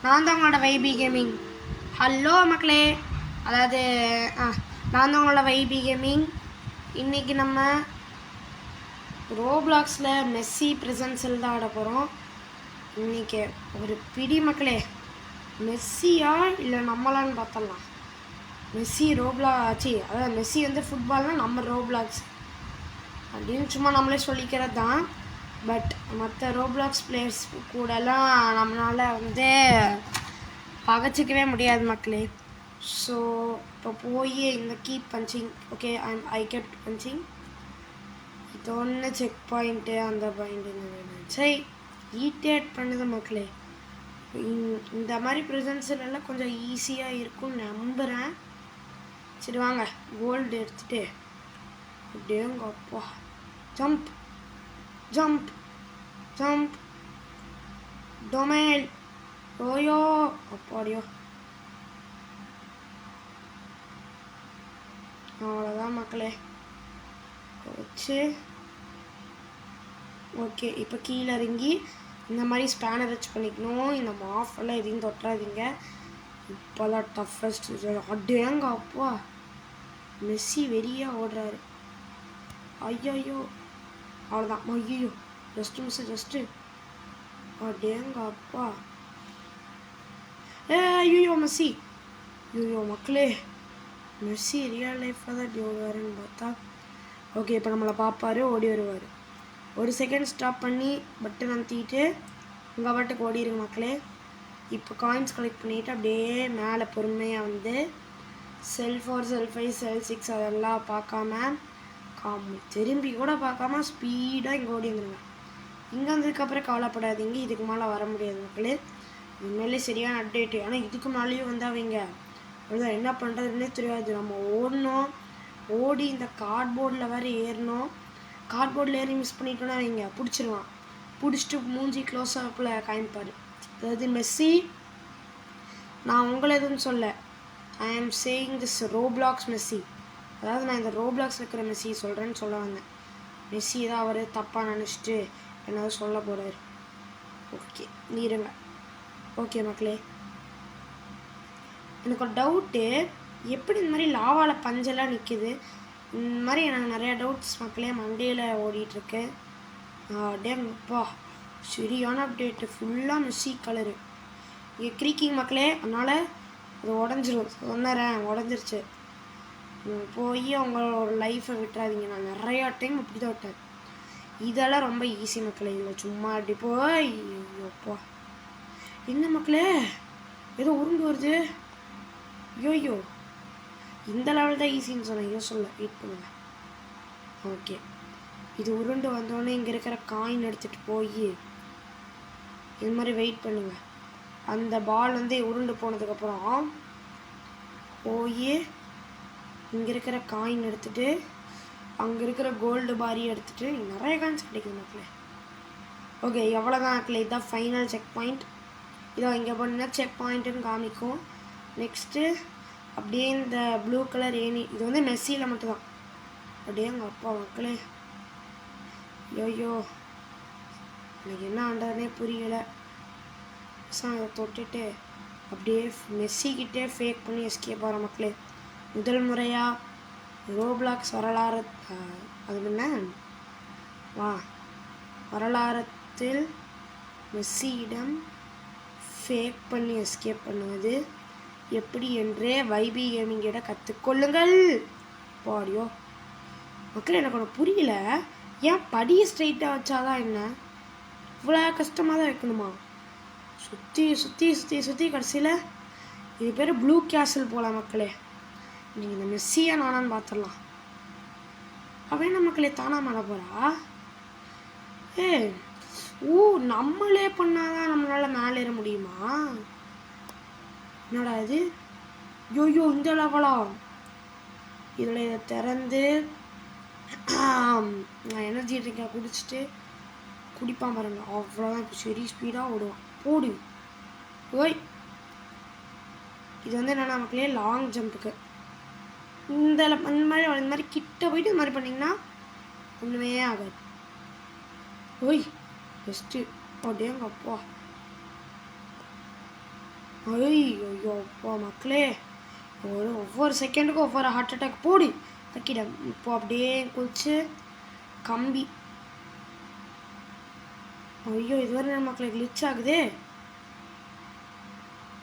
நான் தான் உங்களோட வைபி கேமிங். ஹலோ மக்களே, அதாவது நான் தான் உங்களோட வைபி கேமிங். இன்றைக்கி நம்ம ரோப்ளாக்ஸில் மெஸ்ஸி ப்ரெசன்ஸில் தான் ஆட போகிறோம். இன்றைக்கி ஒரு பிடி மக்களே, மெஸ்ஸியா இல்லை நம்மளான்னு பார்த்தலாம். மெஸ்ஸி அதாவது மெஸ்ஸி வந்து ஃபுட்பால்னால் நம்ம ரோப்ளாக்ஸ் அப்படின்னு சும்மா நம்மளே சொல்லிக்கிறது தான். பட் மற்ற ரோப்ளாக்ஸ் பிளேயர்ஸ் கூடலாம் நம்மளால் வந்து பகச்சிக்கவே முடியாது மக்களே. ஸோ இப்போ போய் இந்த கீப் பஞ்சிங். ஓகே, ஐ கெப்ட் பஞ்சிங். இது ஒன்று செக் பாயிண்ட்டு, அந்த பாயிண்ட்டு சரி ஈட்டேட் பண்ணுது மக்களே. இந்த மாதிரி ப்ரெசன்ஸ்லாம் கொஞ்சம் ஈஸியாக இருக்கும்னு நம்புகிறேன். சரி வாங்க, கோல்டு எடுத்துகிட்டு அப்படியேங்க அப்பா ஜம்ப் ஜம்ப் ஜம்ப் டொமைல் ஓயோ அப்பாடியோ. அவ்வளோதான் மக்களே வச்சு. ஓகே, இப்போ கீழே இறங்கி இந்த மாதிரி ஸ்பேனர் வச்சு பண்ணிக்கணும். இந்த மாஃபெல்லாம் எதையும் தொட்டுறாதீங்க. இப்போதான் டஃபஸ்ட். அடேங்க அப்பா, மெஸ்ஸி வெறியாக ஓடுறாரு. ஐயோ அவ்வளோதான். ஐயோ ஜஸ்ட்டு அடேங்க அப்பா. ஐயோ மெஸ்ஸி. ஐயோ மக்களே, மெஸ்ஸி ரியல் லைஃப்பில் தான் இப்படி ஓடுவாருன்னு பார்த்தா. ஓகே, இப்போ நம்மளை பார்ப்பார், ஓடி வருவார். ஒரு செகண்ட் ஸ்டாப் பண்ணி பட்டன் அமுத்திட்டு உங்கள் பாட்டுக்கு ஓடிடுங்க மக்களே. இப்போ காயின்ஸ் கலெக்ட் பண்ணிவிட்டு அப்படியே மேலே பொறுமையாக வந்து செல் 4 செல் 5 செல் 6 அதெல்லாம் பார்க்காம திரும்பி கூட பார்க்காம ஸ்பீடாக இங்கே ஓடி வந்துடுங்க. இங்கே வந்ததுக்கப்புறம் கவலைப்படாதீங்க, இதுக்கு மேலே வர முடியாது மக்களே. உண்மையிலே சரியான அப்டேட்டு. ஆனால் இதுக்கு மேலேயும் வந்து அவங்க அவ்வளோதான், என்ன பண்ணுறதுன்னே தெரியாது. நம்ம ஓடி இந்த கார்ட்போர்டில் வேறு ஏறணும். கார்ட்போர்டில் ஏறி மிஸ் பண்ணிட்டோன்னா அவங்க பிடிச்சிருவான். பிடிச்சிட்டு மூஞ்சி க்ளோஸ் அப்பில் காமிப்பார். அதாவது மெஸ்ஸி, நான் உங்களை எதுவும் சொல்ல, ஐ ஆம் சேயிங் திஸ் ரோப்ளாக்ஸ் மெஸ்ஸி. அதாவது நான் இந்த ரோப்ளாக்ஸ் இருக்கிற மெஸ்ஸி சொல்கிறேன்னு சொல்ல வந்தேன். மெஸ்ஸி தான் அவர் தப்பாக நினச்சிட்டு என்னது சொல்ல போகிறார். ஓகே நீருங்க. ஓகே மக்களே, எனக்கு ஒரு டவுட்டு, எப்படி இந்த மாதிரி லாவாவில் பஞ்செல்லாம் நிற்கிது? இந்த மாதிரி எனக்கு நிறையா டவுட்ஸ் மக்களே மண்டேயில் ஓடிட்டுருக்கு. டேங்கப்பா, சரியான அப்டேட்டு. ஃபுல்லாக மெஸ்ஸி கலரு. இங்கே க்ரீக்கிங் மக்களே, அதனால் அது உடஞ்சிரும். சொன்னறேன், உடஞ்சிருச்சு. போய் அவங்களோட லைஃப்பை விட்டுறாதீங்க. நான் நிறையா டைம் இப்படி தான் விட்டேன். இதெல்லாம் ரொம்ப ஈஸி மக்களே. இல்லை சும்மா அப்படி போய் ஐயோப்பா, என்ன மக்களே ஏதோ உருண்டு வருது. ஐயோ, இந்த லெவல் தான் ஈஸின்னு சொன்னேன். ஐயோ சொல்ல வெயிட் பண்ணுங்க. ஓகே, இது உருண்டு வந்தோடனே இங்கே இருக்கிற காயின் எடுத்துகிட்டு போய் இது மாதிரி வெயிட் பண்ணுங்க. அந்த பால் வந்து உருண்டு போனதுக்கப்புறம் போய் இங்கே இருக்கிற காயின் எடுத்துகிட்டு அங்கே இருக்கிற கோல்டு பாரி எடுத்துகிட்டு நிறைய காயின்ஸ் கிடைக்குது மக்களே. ஓகே, எவ்வளோதான் மக்களே, இதுதான் ஃபைனல் செக் பாயிண்ட். இதோ இங்கே பண்ணால் செக் பாயிண்ட்டுன்னு காமிக்கும். நெக்ஸ்ட்டு அப்படியே இந்த ப்ளூ கலர் ஏனி, இது வந்து மெஸ்ஸியில் மட்டும்தான். அப்படியே எங்கள் அப்பா மக்களே, ஐயோ எனக்கு என்ன ஆண்டதுனே புரியலை. அதை தொட்டுட்டு அப்படியே மெஸ்ஸிக்கிட்டே ஃபேக் பண்ணி எஸ்கேப் ஆகிற மக்களே. முதல் முறையாக ரோப்ளாக்ஸ் அது என்ன வரலாற்றில் மெஸ்ஸியிடம் ஃபேக் பண்ணி எஸ்கேப் பண்ணுவது எப்படி என்றே வைபி கேமிங்கிட்ட கற்றுக்கொள்ளுங்கள். பாடியோ மக்கள், எனக்கு ஒன்று புரியல. ஏன் படியை ஸ்ட்ரைட்டாக வச்சாதான் என்ன, இவ்வளோ கஷ்டமாக தான் வைக்கணுமா? சுற்றி சுற்றி சுற்றி சுற்றி கடைசியில் இது பேர் ப்ளூ கேசல் போகலாம் மக்களே. நீங்கள் இந்த மெஸ்ஸியா நானான்னு பார்த்துடலாம். அவன் என்ன மக்களே தானா பண்ண போகிறா? நம்மளே பண்ணாதான் நம்மளால் மேலே ஏற முடியுமா? என்னடா இது? ஐயோ இந்த லெவலா? இதில் இதை திறந்து நான் எனர்ஜி ட்ரிங்கை குடிச்சிட்டு குடிப்பான் பாருங்க, அவ்வளோதான். இப்போ சரி ஸ்பீடாக ஓடுவான். போடு ஓய். இது வந்து என்னென்ன மக்களே, லாங் ஜம்புக்கு இந்த மாதிரி கிட்ட போயிட்டு இந்த மாதிரி பண்ணிங்கன்னா ஒன்றுமே ஆகாது. ஓய் பெஸ்ட்டு. அப்படியேங்க அப்பா, ஐயோ அப்பா மக்களே, ஒவ்வொரு செகண்டுக்கும் ஒவ்வொரு ஹார்ட் அட்டாக் போடு தக்கிட. இப்போ அப்படியே குளிச்சு கம்பி. ஐயோ இதுவரை மக்களே கிளிச் ஆகுது.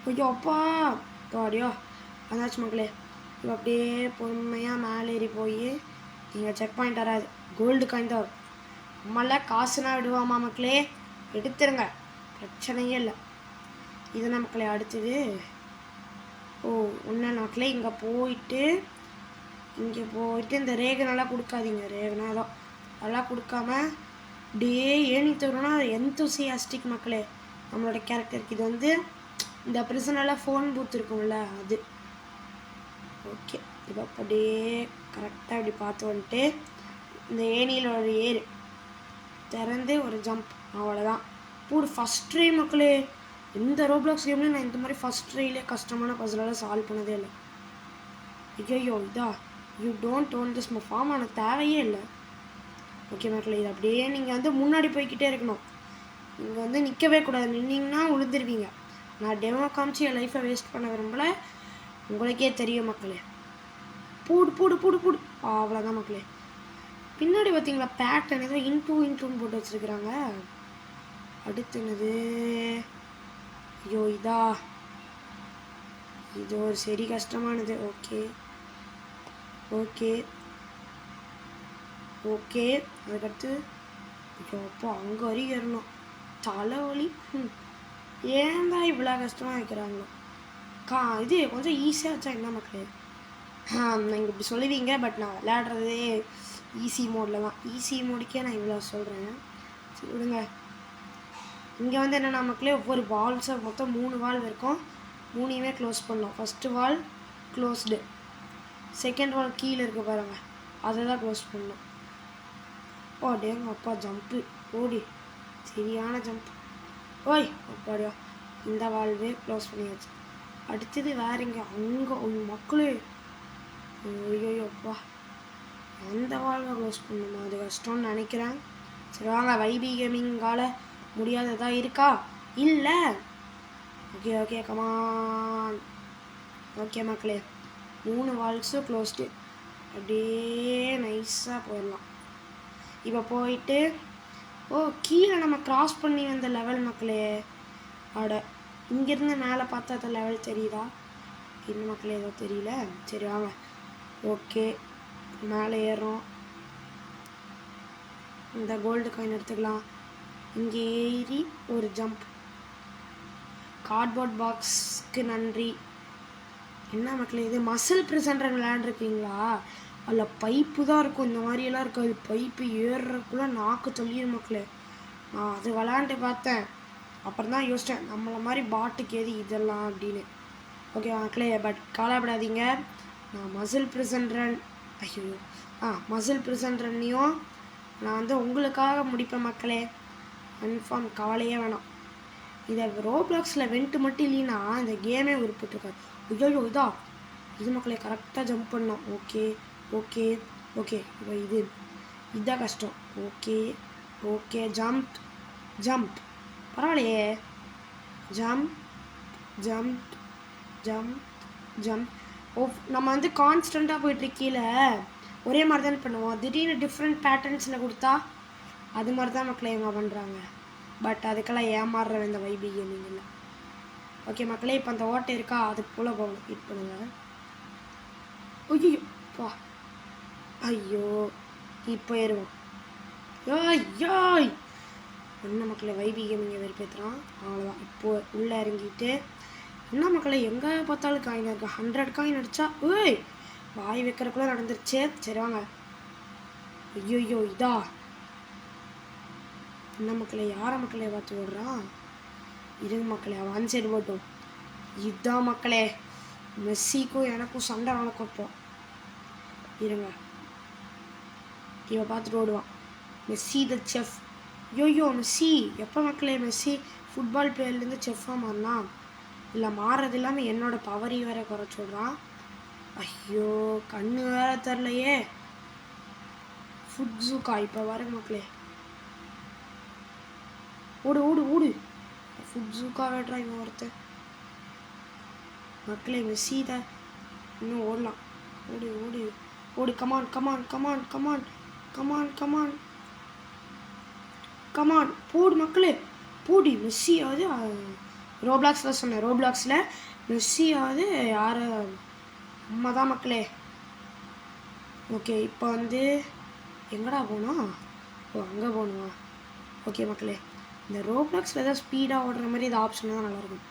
ஐயோ அப்பா அப்படியோ அதாச்சும் மக்களே. இப்போ அப்படியே பொறுமையாக மேலே ஏறி போய் இங்கே செக் பாயிண்ட் வராது, கோல்டு காயின் தான் வரும். நம்மளாம் காசுனா விடுவாமா மக்களே, எடுத்துருங்க, பிரச்சனையே இல்லை. இதுதான் மக்களே அடுத்தது. ஓ ஒன்று மக்களே, இங்கே போயிட்டு இந்த ரேகனெல்லாம் கொடுக்காதீங்க. ரேகனா தான் அதெல்லாம் கொடுக்காம அப்படியே ஏணி தரும்னா எந்தூசியாஸ்டிக் மக்களே நம்மளோட கேரக்டருக்கு. இது வந்து இந்த ப்ரிசனெல்லாம் ஃபோன் பூத் இருக்கும்ல அது. ஓகே இப்போ அப்படியே கரெக்டாக இப்படி பார்த்து வந்துட்டு இந்த ஏணியில் ஒரு ஏறு திறந்து ஒரு ஜம்ப், அவ்வளோதான். பூடு ஃபஸ்ட் ட்ரை மக்களே. இந்த ரோப்ளாக்ஸ் கேம்லேயும் நான் இந்த மாதிரி ஃபஸ்ட் ட்ரைலே கஷ்டமான பஸ்ஸெல்லாம் சால்வ் பண்ணதே இல்லை. ஐயோ இதா you don't own this form எனக்கு தேவையே இல்லை. ஓகே மக்களே, இது அப்படியே நீங்கள் வந்து முன்னாடி போய்கிட்டே இருக்கணும். நீங்கள் வந்து நிற்கவே கூடாது, நின்னீங்கன்னா விழுந்துருவீங்க. நான் டெமோ காமிச்சு என் லைஃப்பை வேஸ்ட் பண்ண விரும்பல, உங்களுக்கே தெரியும் மக்களே. பூடு பூடு பூடு பூடு அவ்வளோதான் மக்களே. பின்னாடி பார்த்தீங்களா பேட்டர்ன் ஏதோ இன்டூன்னு போட்டு வச்சுருக்குறாங்க. அடுத்து என்னது? ஐயோ இதா இது ஒரு சரி கஷ்டமானது. ஓகே ஓகே ஓகே அதுக்கடுத்து ஐயோ அப்போ அங்கே வரைக்கும் ஏறணும், தலைவலி. ஏன் தான் இவ்வளோ கஷ்டமாக வைக்கிறாங்களோ. இது கொஞ்சம் ஈஸியாக வச்சா என்ன மக்களே. நீங்கள் இப்படி சொல்லுவீங்க, பட் நான் விளையாடுறதே ஈஸி மோடில் தான். ஈஸி மோடுக்கே நான் இவ்வளோ சொல்கிறேன், சரி விடுங்க. இங்கே வந்து என்னென்னா மக்களே, ஒவ்வொரு வால்ஸை மொத்தம் 3 வால் இருக்கும். 3யுமே க்ளோஸ் பண்ணோம். ஃபஸ்ட்டு வால் க்ளோஸ்டு, செகண்ட் வால் கீழே இருக்க பாருங்கள், அதை தான் க்ளோஸ் பண்ணோம். ஓ டேங்க அப்பா ஜம்ப்பு ஓடி சரியான ஜம்ப். ஓய் அப்பாடியா இந்த வால்வே க்ளோஸ் பண்ணியாச்சு. அடுத்தது வேறு இங்கே அங்கே மக்களே. ஐயோ அப்பா அந்த வால்வை க்ளோஸ் பண்ணணுமா, அது கஷ்டம்னு நினைக்கிறேன். சரி வாங்க, வைபி கேமிங்கால முடியாததா இருக்கா? இல்லை. Okay okay come on. ஓகே மக்களே, 3 வால்ஸும் க்ளோஸ்டு. அப்படியே நைஸாக போயிடலாம். இப்போ போயிட்டு கீழே நம்ம கிராஸ் பண்ணி வந்த லெவல் மக்களே. அட இங்கேருந்து மேலே பார்த்தா அந்த லெவல் தெரியுதா? இன்னும் மக்களே ஏதோ தெரியல. சரி வாங்க, ஓகே மேலே ஏறுறோம். இந்த கோல்டு காயின் எடுத்துக்கலாம். இங்கே ஏறி ஒரு ஜம்ப். கார்ட்போர்ட் பாக்ஸ்க்கு நன்றி. என்ன மக்களே இது மசில் ப்ரிசன்டர் விளையாண்டுருக்கீங்களா? அதில் பைப்பு தான் இருக்கும், இந்த மாதிரியெல்லாம் இருக்காது. பைப்பு ஏறுறதுக்குள்ளே நாக்கு சொல்லிடும் மக்களே. நான் அது விளாண்டு பார்த்தேன், அப்புறம் தான் யோசித்தேன் நம்மளை மாதிரி பாட்டுக்கு எது இதெல்லாம் அப்படின்னு. ஓகே மக்களே, பட் கவலைப்படாதீங்க, நான் மசில் ப்ரிசன்ட்ரன்னையும் நான் வந்து உங்களுக்காக முடிப்பேன் மக்களே, கன்ஃபார்ம், கவலையே வேணாம். இதை ரோப்ளாக்ஸில் வென்ட்டு மட்டும் இல்லைன்னா இந்த கேமே உருப்பிட்டுருக்காரு. ஐயோ இதா இது மக்களே கரெக்டாக ஜம்ப் பண்ணோம். ஓகே ஓகே ஓகே இப்போ இதுதான் கஷ்டம். ஓகே ஓகே ஜம்ப் ஜம்ப் பரவாயில்லையே. Jump jump jump jump. நம்ம வந்து கான்ஸ்டண்ட்டாக போய்ட்டு கீழே ஒரே மாதிரி தான் பண்ணுவோம். திடீர்னு டிஃப்ரெண்ட் பேட்டர்ன்ஸில் கொடுத்தா அது மாதிரி தான் மக்களே இவங்க பண்ணுறாங்க. பட் அதுக்கெல்லாம் ஏமாறுற இந்த வைபி கேமிங்கில். ஓகே மக்களே, இப்போ அந்த ஓட்டை இருக்கா அதுக்கு போல் போகணும். ஹிட் பண்ணுங்க. ஐயோ பா ஐயோ இப்போ ஏறுவோம். யோய் என்ன மக்களே வைபி கேமிங்கை வெறுப்பேற்றுறான். அவ்வளோதான். இப்போது உள்ளே இறங்கிட்டு என்ன மக்களே எங்கே பார்த்தாலும் காயின் இருக்கா. 100 காயின் அடித்தா ஓய் வாய் வைக்கிறக்குள்ளே நடந்துருச்சு. சரி வாங்க. ஐயோ இதா என்ன மக்களே யாரை மக்களே பார்த்து ஓடுறான்? இருங்க மக்களே, அவன் ஒன் சைடு போட்டோம். இதுதான் மக்களே மெஸ்ஸிக்கும் எனக்கும் சண்டை நடக்கப்போம். இருங்க இவன் பார்த்துட்டு ஓடுவான். Messi the chef. யோயோ மெஸ்ஸி எப்போ மக்களே மெஸ்ஸி ஃபுட்பால் பிளேயர்லேருந்து செஃப்பாக மாறினா? இல்லை மாறுறது இல்லாமல் என்னோட பவரையும் வேற குறைச்சி விட்றான். ஐயோ கண்ணு வேற தெரிலையே. ஃபுட் ஜூக்கா இப்போ வர மக்களே. ஓடு ஓடு ஓடு. ஃபுட் ஜூக்கா வேட்றா இவன் ஒருத்தன். மக்களே மெஸ்ஸி தான் இன்னும் ஓடலாம். ஓடு ஓடு ஓடு. Come on come on come on come on come on come on come on போடு மக்களே போடி. மெஸ்ஸியாவது ரோப்ளாக்ஸில் சொன்னேன், ரோப்ளாக்ஸில் மெஸ்ஸியாவது யார் அம்மா தான் மக்களே. ஓகே இப்போ வந்து எங்கடா போகணும்? ஓ அங்கே போகணுமா? ஓகே மக்களே, இந்த ரோப்ளாக்ஸில் ஏதாவது ஸ்பீடாக ஓடுற மாதிரி இது ஆப்ஷன் தான் நல்லாயிருக்கும்.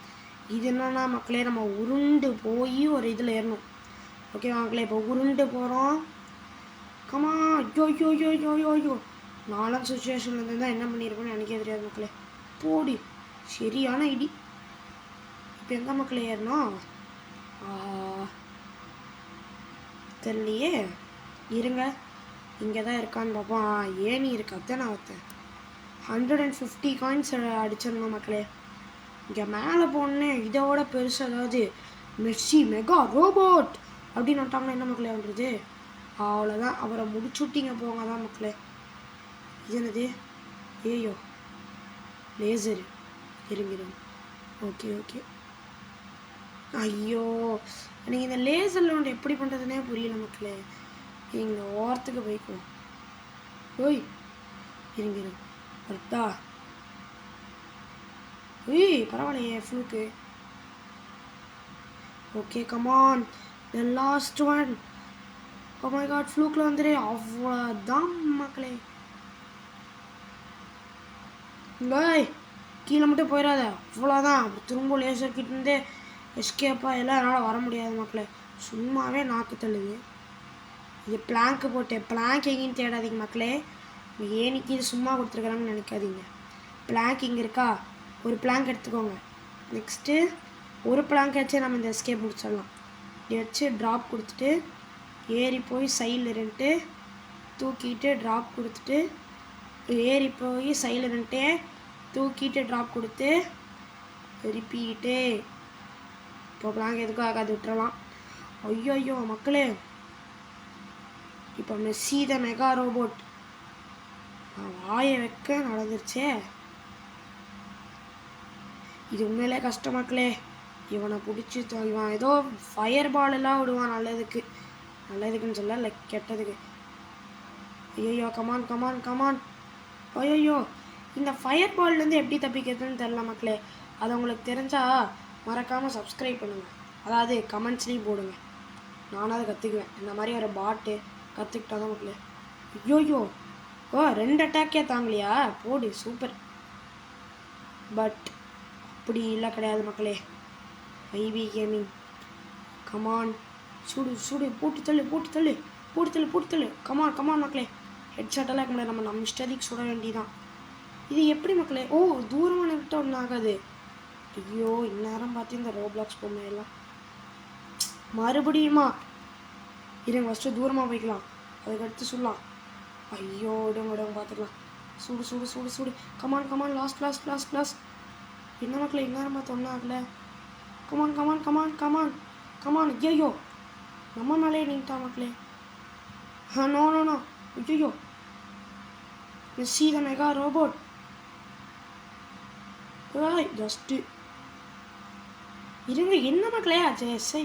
இது என்னன்னா மக்களே, நம்ம உருண்டு போய் ஒரு இதில் ஏறணும். ஓகே மக்களே, இப்போ உருண்டு போகிறோம். கமா ஐயோ ஐயோ ஐயோ ஐயோ ஐயோ ஐயோ. நாலாம் சுச்சுவேஷனில் இருந்தால் என்ன பண்ணியிருப்பேன்னு எனக்கே தெரியாது மக்களே. போடி சரியான இடி. இப்போ எங்கே மக்களே ஏறணும்? தெரியலையே, இருங்க இங்கே தான் இருக்கான்னு பார்ப்போம். ஏனி இருக்காத்தான் நான் வைத்தேன். 150 காயின்ஸ் அடிச்சிடணும் மக்களே. இங்கே மேலே போனே இதோட பெருசு ஏதாவது மெஸ்ஸி மெகா ரோபோட் அப்படின்னு வந்துட்டாங்கன்னா என்ன மக்களே பண்ணுறது? அவ்வளோதான், அவரை முடிச்சுட்டிங்க போங்க தான் மக்களே. இது என்னது? ஏயோ லேசரு. இருங்க. Okay okay. ஐயோ எனக்கு இந்த லேசரில் வந்து எப்படி பண்ணுறதுனே புரியல மக்களே. இங்கே ஓரத்துக்கு போய்க்குவோம். ஓய் இருங்க கரெக்டா? ஏய் பரவாயில்லையே ஃப்ளூக்கு. Okay come on the last one. Oh my god ஃப்ளூக்கில் வந்துடு. அவ்வளோதான் மக்களே. இல்லை கீழே மட்டும் போயிடாத, அவ்வளோதான். திரும்ப லேசர் கிட்டேருந்து எஸ்கேப்பாக எல்லாம் என்னால் வர முடியாது மக்களே. சும்மாவே நாக்கு தள்ளுது. இது பிளாங்க்கு போட்டேன். பிளாங்க் எங்கேயும் தேடாதீங்க மக்களே. ஏனிக்கு இது சும்மா கொடுத்துருக்குறாங்கன்னு நினைக்காதீங்க. பிளாங்க் இங்கே இருக்கா, ஒரு பிளாங்க் எடுத்துக்கோங்க. நெக்ஸ்ட்டு ஒரு பிளாங்க் வச்சு நம்ம இந்த எஸ்கேப் முடிச்சிடலாம். இதை வச்சு ட்ராப் கொடுத்துட்டு ஏறி போய் சைடில் இருந்துட்டு தூக்கிட்டு ட்ராப் கொடுத்துட்டு ஏறி போய் சைடில் இருந்துட்டு தூக்கிட்டு ட்ராப் கொடுத்து ரிப்பீட்டு. இப்போ பிளாங்க் எதுக்கும் ஆகாது, விட்டுறலாம். ஐயோ ஐயோ மக்களே, இப்போ மெஸ்ஸி த மெகா ரோபோட் வாயை வைக்க நடந்துருச்சே. இது உண்மையிலே கஷ்டம் மக்களே. இவனை பிடிச்சி இவன் ஏதோ ஃபயர் பால் எல்லாம் விடுவான் நல்லதுக்குன்னு சொல்ல, லைக் கெட்டதுக்கு. ஐயோ கமான் கமான் கமான். ஐயோ இந்த ஃபயர் பால்லேருந்து எப்படி தப்பிக்கிறதுன்னு தெரில மக்களே. அது உங்களுக்கு தெரிஞ்சால் மறக்காமல் சப்ஸ்கிரைப் பண்ணுங்கள், அதாவது கமெண்ட்ஸ்லேயும் போடுங்க. நானாவது கற்றுக்குவேன். இந்த மாதிரி ஒரு பாட்டு கற்றுக்கிட்டா தான் மக்களே. ஐயோயோ ஓ 2 அட்டாக்கே தாங்கலையா? போடு சூப்பர். பட் அப்படி இல்லை கிடையாது மக்களே. ஐபி கேமிங் கமான் சுடு சுடு போட்டு தள்ளு போட்டு தள்ளு போட்டு தள்ளு போட்டு தள்ளு. கமான் கமான் மக்களே. ஹெட்ஷாட்டெல்லாம் இருக்க முடியாது, நம்ம இஷ்டத்துக்கு சுட வேண்டிதான். இது எப்படி மக்களே? ஓ தூரமாக நிறுத்த ஒன்றும் ஆகாது. ஐயோ இந்நேரம் பார்த்து இந்த ரோப்ளாக்ஸ் பொம்மையெல்லாம் மறுபடியுமா? இருங்க ஃபஸ்ட்டு தூரமாக போய்க்கலாம், அதுக்கடுத்து சொல்லலாம். ஐயோ விடுங்க பார்த்துக்கலாம். சுடு சுடு சுடு சுடு. Come on come on last last last last. என்ன மக்களே இந்நேரம் பார்த்து ஒன்றும் ஆகலை. Come on come on come on come on come on. ஐயோ நம்ம மேலே நீட்டா மக்களே. No no no. ஐயோ Messi the mega robot. Just இருங்க. என்ன மக்களே ஆச்சு? எஸ்ஐ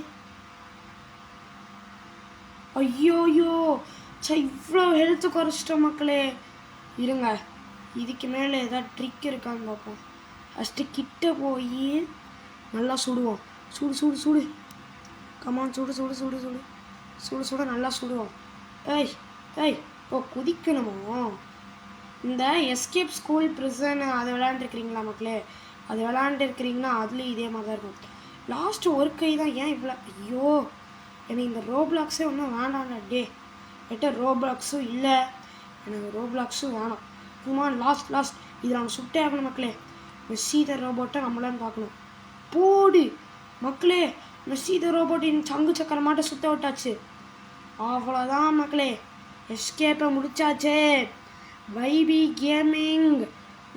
ஐயோயோ சே இவ்வளோ ஹெல்த்து குறைச்சிட்டோம் மக்களே. இருங்க இதுக்கு மேலே ஏதாவது ட்ரிக் இருக்கான்னு பார்ப்போம். ஃபஸ்ட்டு கிட்ட போய் நல்லா சுடுவோம். சுடு சுடு சுடு. கமான் சுடு சுடு சுடு சுடு சுடு சுட நல்லா சுடுவோம். ஏய் ஓ குதிக்கணுமோ? இந்த எஸ்கேப் ஸ்கூல் ப்ரிசன் அதை விளையாண்டுருக்கிறீங்களா மக்களே? அது விளையாண்டுருக்கிறீங்கன்னா அதுலேயும் இதே மாதிரி தான் இருக்கும். லாஸ்ட்டு ஒரு கை தான். ஏன் இவ்வளோ? ஐயோ எனக்கு இந்த ரோப்ளாக்ஸே ஒன்றும் வேண்டாம்டா. என்கிட்ட ரோப்ளாக்ஸும் இல்லை, எனக்கு ரோப்ளாக்ஸும் வேணாம். குமான் லாஸ்ட் இதில் நம்ம சுட்டே ஆகணும் மக்களே. மெஸ்ஸி த ரோபோட்டை நம்மளான்னு பார்க்கணும். போடு மக்களே, மெஸ்ஸி த ரோபோட்டின் சங்கு சக்கரமாட்ட சுத்த விட்டாச்சு. அவ்வளோதான் மக்களே, எஸ்கேப்பை முடிச்சாச்சே. வைபி கேமிங்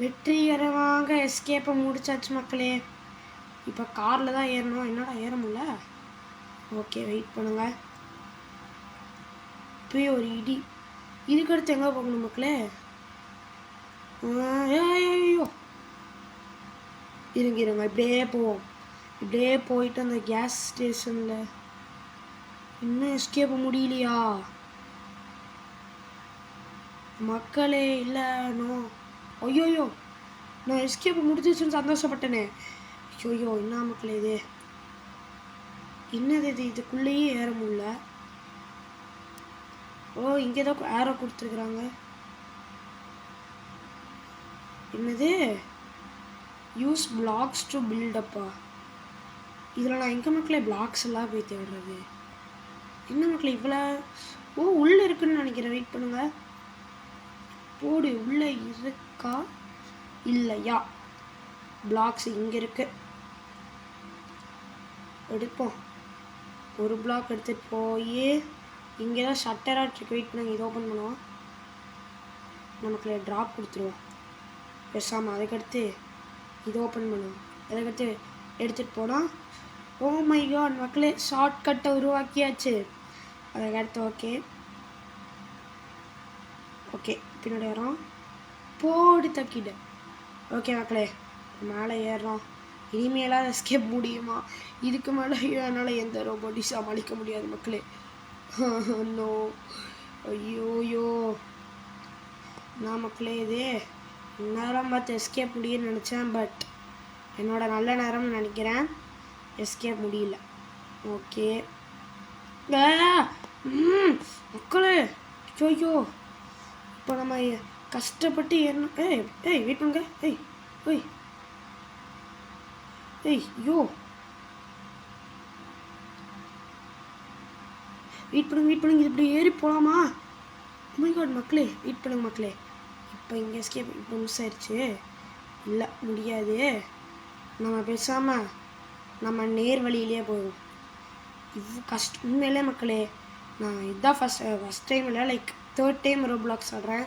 வெற்றிகரமாக எஸ்கேப்பை முடிச்சாச்சு மக்களே. இப்போ காரில் தான் ஏறணும். என்னடா ஏற முடியல? ஓகே வெயிட் பண்ணுங்க. இப்போயே ஒரு இடி. இதுக்கடுத்து எங்கே போகணும் மக்களே? ஐயோ இருங்க இப்படியே போவோம். இப்படியே போயிட்டு அந்த கேஸ் ஸ்டேஷனில் இன்னும் எஸ்கேப் முடியலையா மக்களே? இல்லை நோ. ஐயோயோ, நான் எஸ்கேப் முடிஞ்சிச்சுன்னு சந்தோஷப்பட்டேனே. ஐயோயோ, என்ன மக்களே இது? என்னது இது? இதுக்குள்ளேயே ஏற முடியல. ஓ, இங்கே ஏதோ ஏரோ கொடுத்துருக்குறாங்க. என்னது? யூஸ் பிளாக்ஸ் டு பில்டப்பா. இதில் நான் எங்கே மக்களே பிளாக்ஸ் எல்லாம் போய் தேடுறது? என்ன மக்களே இவ்வளோ? ஓ, உள்ளே இருக்குன்னு நினைக்கிறேன். வெயிட் பண்ணுங்க. போடு, உள்ளே இருக்கா இல்லையா? பிளாக்ஸ் இங்கே இருக்கு. எடுப்போம். ஒரு பிளாக் எடுத்துகிட்டு போய் இங்கே தான் ஷட்டராக இருக்கு. வெயிட் பண்ணுங்க, இது ஓப்பன் பண்ணுவோம். நமக்கு ட்ராப் கொடுத்துருவோம் பேசாமல். அதுக்கடுத்து இது ஓப்பன் பண்ணுவோம். அதுக்கடுத்து எடுத்துகிட்டு போனால், ஓ மை காட் மக்களே, ஷார்ட்கட்டை உருவாக்கியாச்சு. அதுக்கடுத்து ஓகே ஓகே பின்னாடி வரோம். போடி தக்கிட்டு. ஓகே மக்களே, மேலே ஏறுறோம். இனிமேலாக எஸ்கேப் முடியுமா? இதுக்கு மேலே என்னால் எந்த ரோபோட்டையும் சமாளிக்க முடியாது மக்களே. நோ. ஐயோயோ, நான் மக்களே இது நேரம் பார்த்து எஸ்கேப் முடியும்னு நினச்சேன். பட் என்னோட நல்ல நேரம்னு நினைக்கிறேன். எஸ்கேப் முடியல. ஓகே மக்களே. ஐயோ, இப்போ நம்ம கஷ்டப்பட்டு ஏறணும். ஏய் வெயிட் பண்ணுங்க. ஏய் ஓய் ஏய் யோ, வெயிட் பண்ணுங்க. இது இப்படி ஏறி போகலாமா? மை காட் மக்களே, வெயிட் பண்ணுங்க மக்களே. இப்போ இங்கே எஸ்கேப் இப்போ மிஸ் ஆயிடுச்சு. இல்லை முடியாது. நம்ம பேசாமல் நம்ம நேர் வழியிலே போவோம். இவ்வளோ கஷ்டம் உண்மையிலே மக்களே. நான் இதுதான் ஃபஸ்ட் டைம் இல்லை, லைக் 3rd டைம் ரோப்ளாக்ஸ் ஆடுறேன்.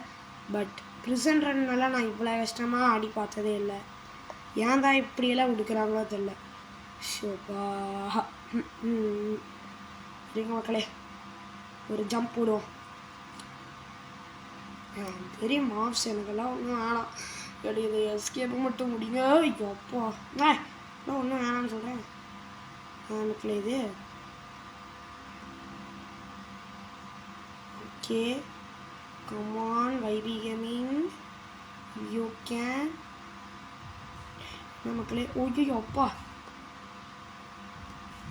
பட் ப்ரிசன் ரன்னால நான் இவ்வளோ கஷ்டமாக ஆடி பார்த்ததே இல்லை. ஏன் தான் இப்படியெல்லாம் கொடுக்குறாங்களோ தெரியல. ஷோப்பா. சரிங்க மக்களே, ஒரு ஜம்ப் போடுவோம். பெரிய மாப்ஸ் எனக்கெல்லாம் ஒன்றும் வேணாம். எப்படி இது எஸ்கேப்பு மட்டும் முடியுங்க. ஐயோ அப்பா, நான் ஒன்றும் வேணாம்னு சொல்கிறேன் மக்களே. இது ஓகே, கமான் வைபி கேமிங், யூ கேன். மக்களே ஓய்யோ அப்பா.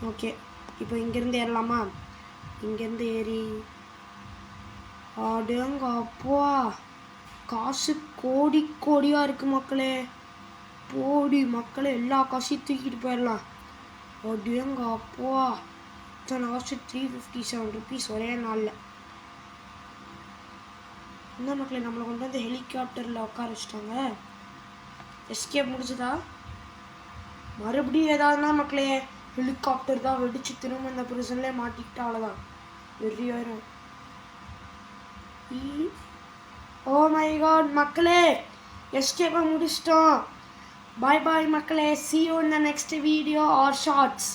ஓகே, இப்போ இங்கேருந்து ஏறலாமா? இங்கேருந்து ஏறி ஆடுங்க அப்பா. காசு கோடி கோடியாக இருக்குது மக்களே. போடி மக்களே, எல்லா காசையும் தூக்கிட்டு போயிடலாம். அப்படியேங்க அப்பா, இத்தனை காசு 357 ருபீஸ் ஒரே நாளில். என்ன மக்களே, நம்மளை கொண்டு வந்து ஹெலிகாப்டரில் உட்கார வச்சுட்டாங்க. எஸ்கேப் முடிச்சுதா? மறுபடியும் ஏதாவதுனா மக்களே, ஹெலிகாப்டர் தான் வெடிச்சு திரும்ப இந்த ப்ரிசன்லேயே மாட்டிக்கிட்டா அவ்வளோதான். வெறியாயிரும். ஓ மை காட் மக்களே, எஸ்கேப்பை முடிச்சிட்டோம். பாய் பாய் மக்களே. See you in the next video or shorts.